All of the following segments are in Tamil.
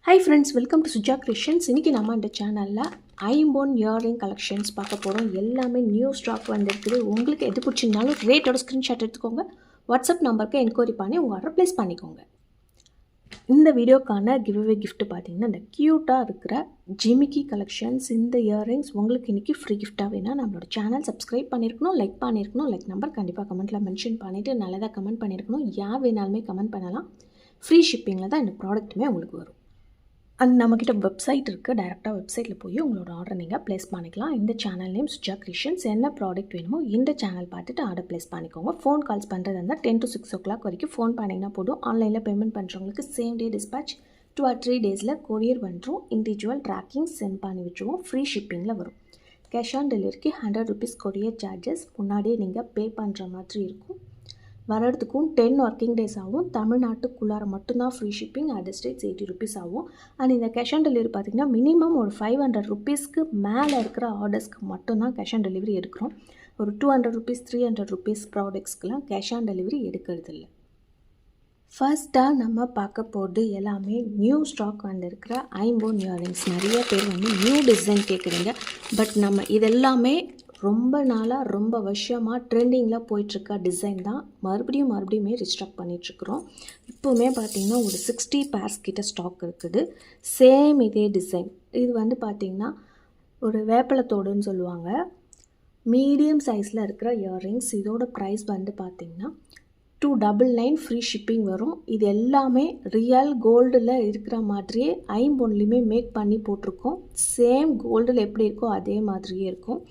Hi friends, welcome to Suja Creations. இன்னைக்கு நம்ம இந்த சேனலில் ஐம்போன் இயரிங் கலெக்ஷன்ஸ் பார்க்க போகிறோம். எல்லாமே நியூ ஸ்டாக் வந்திருக்குது. உங்களுக்கு எது பிடிச்சிருந்தாலும் ரேட்டோட ஸ்க்ரீன்ஷாட் எடுத்துக்கோங்க. வாட்ஸ்அப் நம்பருக்கு என்கொயரி பண்ணி உங்கள் ஆர்டர் ப்ளேஸ் பண்ணிக்கோங்க. இந்த வீடியோக்கான கிவ்அவே கிஃப்ட் பார்த்தீங்கன்னா இந்த க்யூட்டாக இருக்கிற ஜிமிக்கி கலெக்ஷன்ஸ். இந்த இயரிங்ஸ் உங்களுக்கு இன்றைக்கி ஃப்ரீ கிஃப்ட்டாக வேணால் நம்மளோட சேனல் சப்ஸ்கிரைப் பண்ணியிருக்கணும், லைக் பண்ணியிருக்கணும். லைக் நம்பர் கண்டிப்பாக கமெண்ட்டில் மென்ஷன் பண்ணிவிட்டு நல்லதாக கமெண்ட் பண்ணியிருக்கணும். யார் வேணாலுமே கமெண்ட் பண்ணலாம். ஃப்ரீ ஷிப்பிங்கில் தான் இந்த ப்ராடக்ட்டுமே உங்களுக்கு வரும். அண்ட் நம்மக்கிட்ட வெப்சைட் இருக்குது. டைரெக்டாக வெப்சைட்டில் போய் உங்களோட ஆர்டர் நீங்கள் ப்ளேஸ் பண்ணிக்கலாம். இந்த சேனல் நேம் சுஜா கிரியேஷன்ஸ். என்ன ப்ராடக்ட் வேணுமோ இந்த சேனல் பார்த்துட்டு ஆர்டர் ப்ளேஸ் பண்ணிக்கோங்க. ஃபோன் கால்ஸ் பண்ணுறது இருந்தால் 10 to 6 o'clock வரைக்கும் ஃபோன் பண்ணிங்கன்னா போதும். ஆன்லைனில் பேமெண்ட் பண்ணுறவங்களுக்கு same day dispatch 2 or 3 days courier வந்துடும். இண்டிவிஜுவல் ட்ராக்கிங் சென்ட் பண்ணி விட்டுருவோம். ஃப்ரீ ஷிப்பிங்கில் வரும். கேஷ் ஆன் டெலிவரிக்கு 100 rupees கொரியர் சார்ஜஸ் முன்னாடியே நீங்கள் பே பண்ணுற மாதிரி இருக்கும். வரதுக்கும் 10 working days ஆகும். தமிழ்நாட்டுக்குள்ளார மட்டும்தான் free shipping. Other states 80 rupees ஆகும். அண்ட் இந்த கேஷ் ஆன் டெலிவரி பார்த்திங்கன்னா மினிமம் ஒரு 500 rupeesக்கு மேலே இருக்கிற ஆர்டர்ஸ்க்கு மட்டும்தான் கேஷ் ஆன் டெலிவரி எடுக்கிறோம். ஒரு 200 rupees 300 rupees ப்ராடக்ட்ஸ்க்கெலாம் கேஷ் ஆன் டெலிவரி எடுக்கிறது இல்லை. ஃபர்ஸ்ட்டாக நம்ம பார்க்க போகிறது எல்லாமே நியூ ஸ்டாக் வந்திருக்கிற ஐம்போன் இயரிங்ஸ். நிறைய பேர் நியூ டிசைன் கேட்குறீங்க. பட் நம்ம இதெல்லாமே ரொம்ப நாளாக ரொம்ப வருஷமாக ட்ரெண்டிங்கில் போயிட்டுருக்க டிசைன் தான். மறுபடியுமே ரீஸ்டாக் பண்ணிகிட்ருக்குறோம். இப்போவுமே பார்த்திங்கன்னா ஒரு 60 pairs கிட்ட ஸ்டாக் இருக்குது. சேம் இதே டிசைன். இது பார்த்திங்கன்னா ஒரு வேப்பலத்தோடுன்னு சொல்லுவாங்க. மீடியம் சைஸில் இருக்கிற இயரிங்ஸ். இதோட ப்ரைஸ் பார்த்திங்கன்னா 299 ஃப்ரீ ஷிப்பிங் வரும். இது எல்லாமே ரியல் கோல்டில் இருக்கிற மாதிரியே ஐம்போன்லேயுமே மேக் பண்ணி போட்டிருக்கோம். சேம் கோல்டில் எப்படி இருக்கோ அதே மாதிரியே இருக்கும்.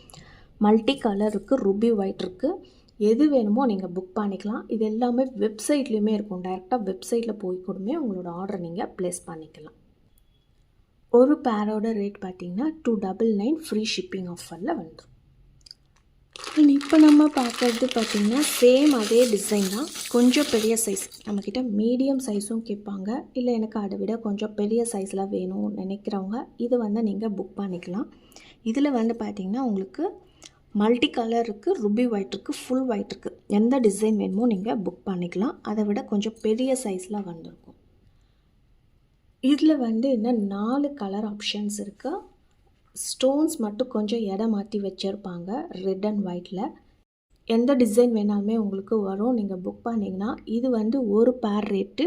மல்டி கலர் இருக்குது, ரூபி ஒயிட் இருக்குது. எது வேணுமோ நீங்கள் புக் பண்ணிக்கலாம். இது எல்லாமே வெப்சைட்லேயுமே இருக்கும். டைரெக்டாக வெப்சைட்டில் போய் கூடமே உங்களோட ஆர்டரை நீங்கள் ப்ளேஸ் பண்ணிக்கலாம். ஒரு பேரோட ரேட் பார்த்திங்கன்னா 299 ஃப்ரீ ஷிப்பிங் ஆஃபரில் வந்துடும். இப்போ நம்ம பார்க்குறது பார்த்திங்கன்னா சேம் அதே டிசைன் தான். கொஞ்சம் பெரிய சைஸ். நம்மக்கிட்ட மீடியம் சைஸும் கேட்பாங்க. இல்லை எனக்கு அதை விட கொஞ்சம் பெரிய சைஸில் வேணும்னு நினைக்கிறவங்க இது நீங்கள் புக் பண்ணிக்கலாம். இதில் பார்த்திங்கன்னா உங்களுக்கு மல்டி கலர் இருக்குது, ரூபி ஒயிட் இருக்குது, ஃபுல் ஒயிட் இருக்குது. எந்த டிசைன் வேணுமோ நீங்கள் புக் பண்ணிக்கலாம். அதை விட கொஞ்சம் பெரிய சைஸில் வந்திருக்கும். இதில் இன்னும் 4 கலர் ஆப்ஷன்ஸ் இருக்குது. ஸ்டோன்ஸ் மட்டும் கொஞ்சம் இடம் மாற்றி வச்சுருப்பாங்க ரெட் அண்ட் ஒயிட்டில். எந்த டிசைன் வேணாலுமே உங்களுக்கு வரும். நீங்கள் புக் பண்ணிங்கன்னா இது ஒரு பேர் ரேட்டு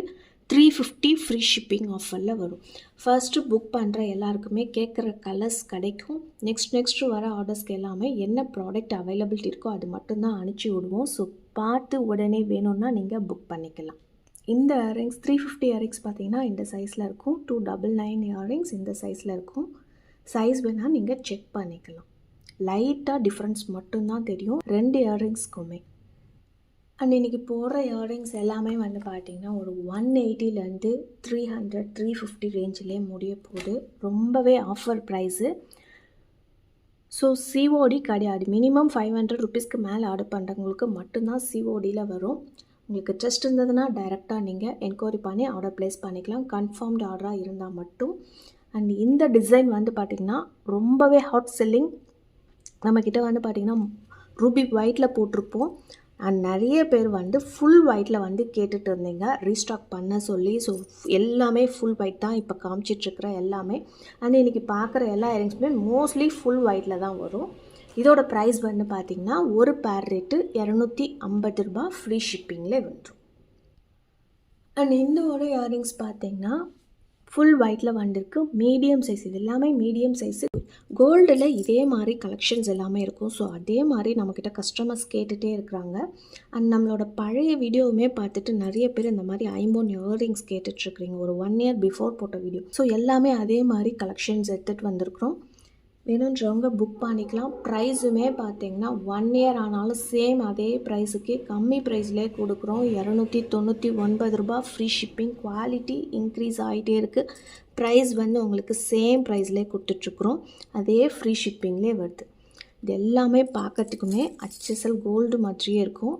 350 ஃப்ரீ ஷிப்பிங் ஆஃபரில் வரும். ஃபர்ஸ்ட்டு புக் பண்ணுற எல்லாருக்குமே கேட்குற கலர்ஸ் கிடைக்கும். நெக்ஸ்ட்டு வர ஆர்டர்ஸ்க்கு எல்லாமே என்ன ப்ராடக்ட் அவைலபிலிட்டி இருக்கோ அது மட்டும்தான் அனுப்பிச்சி விடுவோம். ஸோ பார்த்து உடனே வேணும்னா நீங்கள் புக் பண்ணிக்கலாம். இந்த இயரிங்ஸ் 350 இயரிங்ஸ் பார்த்திங்கன்னா இந்த சைஸில் இருக்கும். 299 இயரிங்ஸ் இந்த சைஸில் இருக்கும். சைஸ் வேணால் நீங்கள் செக் பண்ணிக்கலாம். லைட்டாக டிஃப்ரென்ஸ் மட்டும்தான் தெரியும் 2 இயரிங்ஸ்க்குமே. அண்ட் இன்றைக்கி போடுற இயரிங்ஸ் எல்லாமே பார்த்திங்கன்னா ஒரு 180 300 350 ரேஞ்சிலே முடிய போகுது. ரொம்பவே ஆஃபர் ப்ரைஸு. ஸோ சிஓடி கிடையாது. மினிமம் 500 rupeesக்கு மேலே ஆர்டர் பண்ணுறவங்களுக்கு மட்டும்தான் சிஓடியில் வரும். உங்களுக்கு ட்ரஸ்ட் இருந்ததுன்னா டைரெக்டாக நீங்கள் என்கொயரி பண்ணி ஆர்டர் ப்ளேஸ் பண்ணிக்கலாம். கன்ஃபார்ம்டு ஆர்டராக இருந்தால் மட்டும். அண்ட் இந்த டிசைன் பார்த்திங்கன்னா ரொம்பவே ஹாட் செல்லிங். நம்மக்கிட்ட பார்த்திங்கன்னா ரூபி ஒயிட்டில் போட்டிருப்போம். அண்ட் நிறைய பேர் ஃபுல் ஒயிட்டில் கேட்டுட்டு இருந்தீங்க ரீஸ்டாக் பண்ண சொல்லி. ஸோ எல்லாமே ஃபுல் ஒயிட் தான் இப்போ காமிச்சிட்ருக்கிற எல்லாமே. அண்ட் இன்றைக்கி பார்க்குற எல்லா இயரிங்ஸுமே மோஸ்ட்லி ஃபுல் ஒயிட்டில் தான் வரும். இதோட ப்ரைஸ் பார்த்திங்கன்னா ஒரு பேர் ரேட்டு 250 ரூபாய் ஃப்ரீ ஷிப்பிங்கில் வந்துடும். அண்ட் இந்த இயரிங்ஸ் பார்த்திங்கன்னா ஃபுல் ஒயிட்டில் வந்திருக்கு. Medium size. இது எல்லாமே மீடியம் சைஸு. கோல்டில் இதே மாதிரி கலெக்ஷன்ஸ் எல்லாமே இருக்கும். ஸோ அதே மாதிரி நம்மக்கிட்ட கஸ்டமர்ஸ் கேட்டுகிட்டே இருக்கிறாங்க. அண்ட் நம்மளோட பழைய வீடியோவுமே பார்த்துட்டு நிறைய பேர் இந்த மாதிரி ஐம்போன் இயரிங்ஸ் கேட்டுட்ருக்குறீங்க. ஒரு 1 year பிஃபோர் போட்ட வீடியோ. ஸோ எல்லாமே அதே மாதிரி கலெக்ஷன்ஸ் எடுத்துகிட்டு வந்திருக்கிறோம். வேணுன்றவங்க புக் பண்ணிக்கலாம். ப்ரைஸுமே பார்த்திங்கன்னா 1 year ஆனாலும் சேம் அதே ப்ரைஸுக்கே கம்மி ப்ரைஸ்லேயே கொடுக்குறோம். 299 ரூபாய் ஃப்ரீ ஷிப்பிங். குவாலிட்டி இன்க்ரீஸ் ஆகிட்டே இருக்குது. ப்ரைஸ் உங்களுக்கு சேம் ப்ரைஸ்லேயே கொடுத்துட்ருக்குறோம். அதே ஃப்ரீ ஷிப்பிங்லேயே வருது. இது எல்லாமே பார்க்கறதுக்குமே HSL கோல்டு மாதிரியே இருக்கும்.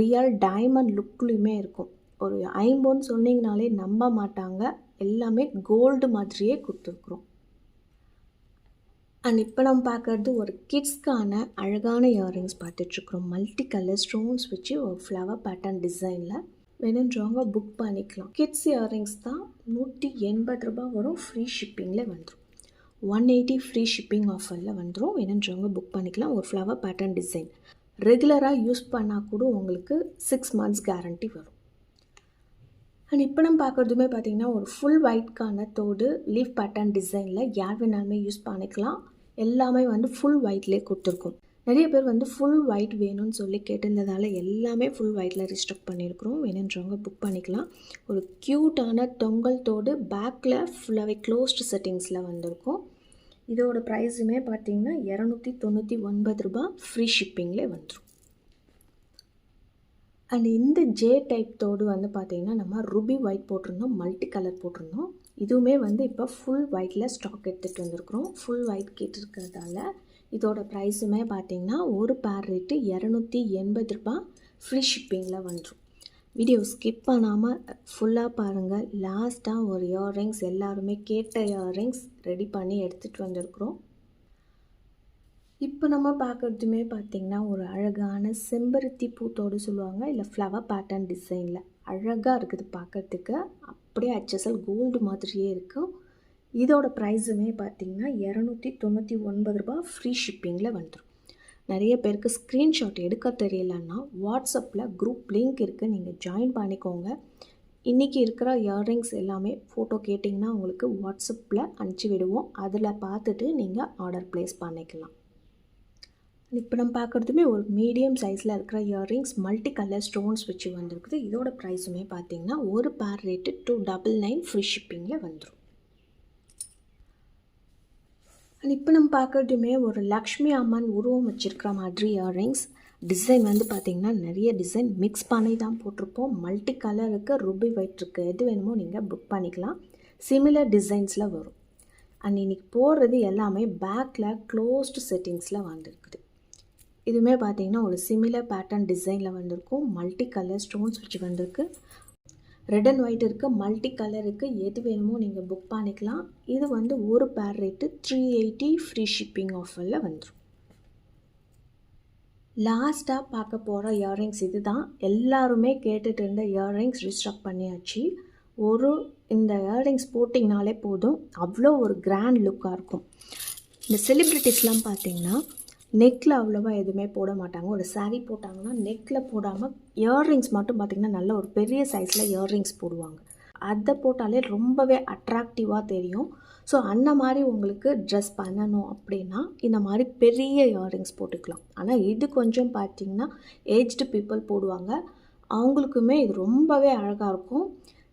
ரியல் டைமண்ட் லுக்லேயுமே இருக்கும். ஒரு ஐம்போன் சொன்னிங்கனாலே நம்ப மாட்டாங்க. எல்லாமே கோல்டு மாதிரியே கொடுத்துருக்குறோம். அண்ட் இப்போ நம்ம பார்க்குறது ஒரு கிட்ஸ்க்கான அழகான இயரிங்ஸ் பார்த்துட்ருக்குறோம். மல்டி கலர் ஸ்டோன்ஸ் வச்சு ஒரு ஃப்ளவர் பேட்டர்ன் டிசைனில். வேணுன்றவங்க புக் பண்ணிக்கலாம். கிட்ஸ் இயரிங்ஸ் தான் 180 ரூபா வரும், ஃப்ரீ ஷிப்பிங்கில் வந்துடும். 180 ஃப்ரீ ஷிப்பிங் ஆஃபரில் வந்துடும். வேணுன்றவங்க புக் பண்ணிக்கலாம். ஒரு ஃப்ளவர் பேட்டர்ன் டிசைன் ரெகுலராக யூஸ் பண்ணால் கூட உங்களுக்கு 6 மந்த்ஸ் கேரண்டி வரும். அண்ட் இப்போ நம்ம பார்க்குறதுமே பார்த்திங்கன்னா ஒரு ஃபுல் ஒயிட்கான தோடு லீஃப் பேட்டர்ன் டிசைனில் யார் வேணாலுமே யூஸ் பண்ணிக்கலாம். எல்லாமே வந்து ஃபுல் ஒயிட்லேயே கொடுத்துருக்கோம். நிறைய பேர் வந்து ஃபுல் ஒயிட் வேணும்னு சொல்லி கேட்டிருந்ததால் எல்லாமே ஃபுல் ஒயிட்டில் ரிஸ்ட்ரக்ட் பண்ணியிருக்கிறோம். வேணுன்றவங்க புக் பண்ணிக்கலாம். ஒரு க்யூட்டான தொங்கல் தோடு பேக்கில் ஃபுல்லாகவே க்ளோஸ்டு செட்டிங்ஸில் வந்திருக்கும். இதோட ப்ரைஸுமே பார்த்திங்கன்னா 299 ரூபா, ஃப்ரீ ஷிப்பிங்லேயே வந்துடும். அண்ட் இந்த ஜே டைப் தோடு வந்து பார்த்திங்கன்னா நம்ம ரூபி ஒயிட் போட்டிருந்தோம், மல்டி கலர் போட்டிருந்தோம். இதுவுமே வந்து இப்போ ஃபுல் ஒயிட்டில் ஸ்டாக் எடுத்துகிட்டு வந்திருக்கிறோம். ஃபுல் ஒயிட் கேட்டிருக்கிறதால இதோட ப்ரைஸுமே பார்த்திங்கன்னா ஒரு பேர் ரேட்டு 280 ரூபா, ஃப்ரீ ஷிப்பிங்கில் வந்துடும். வீடியோ ஸ்கிப் பண்ணாமல் ஃபுல்லாக பாருங்கள். லாஸ்ட்டாக ஒரு இயர்ரிங்ஸ் எல்லாருமே கேட்ட இயர்ரிங்ஸ் ரெடி பண்ணி எடுத்துகிட்டு வந்திருக்கிறோம். இப்போ நம்ம பார்க்குறதுமே பார்த்திங்கன்னா ஒரு அழகான செம்பருத்தி பூத்தோடு சொல்லுவாங்க, இல்லை ஃப்ளவர் பேட்டர்ன் டிசைனில் அழகாக இருக்குது பார்க்குறதுக்கு. அப்படியே HSL கோல்டு மாதிரியே இருக்கும். இதோட ப்ரைஸுமே பார்த்திங்கன்னா 299 ரூபா, ஃப்ரீ ஷிப்பிங்கில் வந்துடும். நிறைய பேருக்கு ஸ்க்ரீன்ஷாட் எடுக்க தெரியலன்னா வாட்ஸ்அப்பில் குரூப் லிங்க் இருக்குது, நீங்கள் ஜாயின் பண்ணிக்கோங்க. இன்றைக்கி இருக்கிற இயர்ரிங்ஸ் எல்லாமே ஃபோட்டோ கேட்டிங்கன்னா உங்களுக்கு வாட்ஸ்அப்பில் அனுப்பிச்சி விடுவோம். அதில் பார்த்துட்டு நீங்கள் ஆர்டர் ப்ளேஸ் பண்ணிக்கலாம். இப்போ நம்ம பார்க்குறதுமே ஒரு மீடியம் சைஸில் இருக்கிற இயர்ரிங்ஸ் மல்டி கலர் ஸ்டோன்ஸ் வச்சு வந்துருக்குது. இதோட ப்ரைஸுமே பார்த்திங்கன்னா ஒரு பேர் ரேட்டு 299, ஃப்ரீ ஷிப்பிங்கில் வந்துடும். அண்ட் இப்போ நம்ம பார்க்குறதுமே ஒரு லக்ஷ்மி அம்மன் உருவம் வச்சுருக்கிற மாதிரி இயர்ரிங்ஸ். டிசைன் வந்து பார்த்திங்கன்னா நிறைய டிசைன் மிக்ஸ் பண்ணி தான் போட்டிருப்போம். மல்டி கலர் இருக்குது, ரூபி ஒயிட் இருக்குது. எது வேணுமோ நீங்கள் புக் பண்ணிக்கலாம். சிமிலர் டிசைன்ஸில் வரும். அண்ட் இன்றைக்கி போடுறது எல்லாமே பேக்கில் க்ளோஸ்டு செட்டிங்ஸில் வந்துருக்குது. இதுவுமே பார்த்திங்கன்னா ஒரு சிமிலர் பேட்டர்ன் டிசைனில் வந்திருக்கும். மல்டி கலர் ஸ்டோன்ஸ் வச்சு வந்திருக்கு. ரெட் அண்ட் ஒயிட் இருக்குது, மல்டி கலர் இருக்குது. எது வேணுமோ நீங்கள் புக் பண்ணிக்கலாம். இது வந்து ஒரு பேர் ரேட்டு 380, ஃப்ரீ ஷிப்பிங் ஆஃபரில் வந்துடும். லாஸ்ட்டாக பார்க்க போகிற இயர்ரிங்ஸ் இது தான். எல்லாருமே கேட்டுட்டு இருந்த இயர்ரிங்ஸ் ரீஸ்டாக் பண்ணியாச்சு. இந்த இயர்ரிங்ஸ் போட்டிங்கனாலே போதும், அவ்வளோ ஒரு கிராண்ட் லுக்காக இருக்கும். இந்த செலிப்ரிட்டிஸ்லாம் பார்த்திங்கன்னா நெக்கில் அவ்வளோவா எதுவுமே போட மாட்டாங்க. ஒரு சாரீ போட்டாங்கன்னா நெக்கில் போடாமல் இயர்ரிங்ஸ் மட்டும் பார்த்திங்கன்னா நல்ல ஒரு பெரிய சைஸில் இயர்ரிங்ஸ் போடுவாங்க. அதை போட்டாலே ரொம்பவே அட்ராக்டிவாக தெரியும். ஸோ அந்த மாதிரி உங்களுக்கு ட்ரெஸ் பண்ணணும் அப்படின்னா இந்த மாதிரி பெரிய இயர்ரிங்ஸ் போட்டுக்கலாம். ஆனால் இது கொஞ்சம் பார்த்திங்கன்னா ஏஜ்டு பீப்புள் போடுவாங்க, அவங்களுக்குமே இது ரொம்பவே அழகாக இருக்கும்.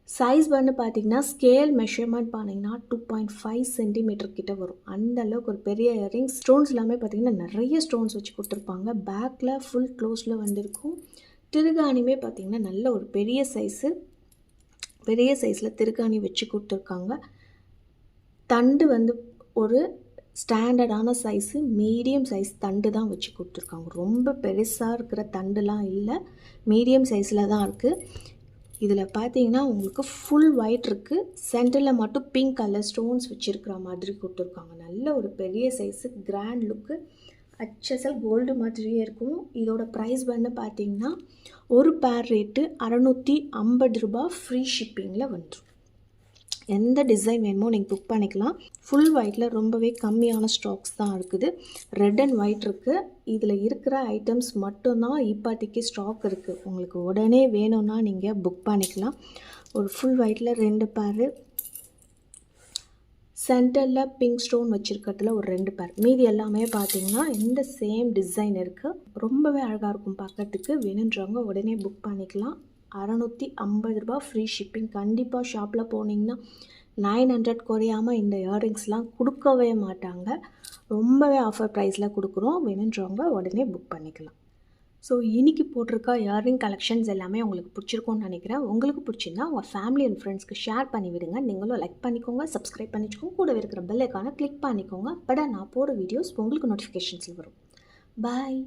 சைஸ் வந்து பார்த்திங்கன்னா ஸ்கேல் மெஷர்மெண்ட் பண்ணிங்கன்னா 2.5 சென்டிமீட்டர் கிட்ட வரும். அந்தளவுக்கு ஒரு பெரிய இயரிங்ஸ். ஸ்டோன்ஸ் எல்லாமே பார்த்திங்கன்னா நிறைய ஸ்டோன்ஸ் வச்சு கொடுத்துருப்பாங்க. பேக்கில் ஃபுல் க்ளோஸில் வந்திருக்கும். திருகாணியுமே பார்த்திங்கன்னா நல்ல ஒரு பெரிய சைஸில் திருகாணி வச்சு கொடுத்துருக்காங்க. தண்டு வந்து ஒரு ஸ்டாண்டர்டான சைஸு, மீடியம் சைஸ் தண்டு தான் வச்சு கொடுத்துருக்காங்க. ரொம்ப பெருசாக இருக்கிற தண்டுலாம் இல்லை, மீடியம் சைஸில் தான் இருக்குது. இதில் பார்த்தீங்கன்னா உங்களுக்கு ஃபுல் ஒயிட் இருக்குது, சென்டரில் மட்டும் பிங்க் கலர் ஸ்டோன்ஸ் வச்சுருக்கிற மாதிரி கொடுத்துருக்காங்க. நல்ல ஒரு பெரிய size, grand look, HSL gold மாதிரியே இருக்கும். இதோட ப்ரைஸ் வந்து பார்த்திங்கன்னா ஒரு பேர் ரேட்டு 650 ரூபா, ஃப்ரீ ஷிப்பிங்கில் வந்துடும். எந்த டிசைன் வேணுமோ நீங்கள் புக் பண்ணிக்கலாம். ஃபுல் ஒயிட்டில் ரொம்பவே கம்மியான ஸ்டாக்ஸ் தான் இருக்குது. ரெட் அண்ட் ஒயிட் இருக்குது. இதில் இருக்கிற ஐட்டம்ஸ் மட்டும்தான் இப்போதைக்கு ஸ்டாக் இருக்குது. உங்களுக்கு உடனே வேணும்னா நீங்கள் புக் பண்ணிக்கலாம். ஒரு ஃபுல் ஒயிட்டில் 2 பேர், சென்டரில் பிங்க் ஸ்டோன் வச்சுருக்கிறதுல ஒரு 2 பேர், மீதி எல்லாமே பார்த்திங்கன்னா இந்த சேம் டிசைன் இருக்குது. ரொம்பவே அழகாக இருக்கும் பார்க்கறதுக்கு. வேணுன்றவங்க உடனே புக் பண்ணிக்கலாம். 650 ரூபா, ஃப்ரீ ஷிப்பிங். கண்டிப்பாக ஷாப்பில் போனீங்கன்னா 900 குறையாமல் இந்த இயர்ரிங்ஸ்லாம் கொடுக்கவே மாட்டாங்க. ரொம்பவே ஆஃபர் ப்ரைஸில் கொடுக்குறோம். வேணுன்றவங்க உடனே புக் பண்ணிக்கலாம். ஸோ இன்றைக்கி போட்டிருக்க இயர்ரிங் கலெக்ஷன்ஸ் எல்லாமே உங்களுக்கு பிடிச்சிருக்கும்னு நினைக்கிறேன். உங்களுக்கு பிடிச்சிருந்தா உங்கள் ஃபேமிலி அண்ட் ஃப்ரெண்ட்ஸ்க்கு ஷேர் பண்ணி விடுங்க. நீங்களும் லைக் பண்ணிக்கோங்க, சப்ஸ்கிரைப் பண்ணிக்கோங்க, கூட இருக்கிற பெல் ஐக்கானை கிளிக் பண்ணிக்கோங்க. அப்போ நான் போடுற வீடியோஸ் உங்களுக்கு நோட்டிஃபிகேஷன்ஸில் வரும். பாய்.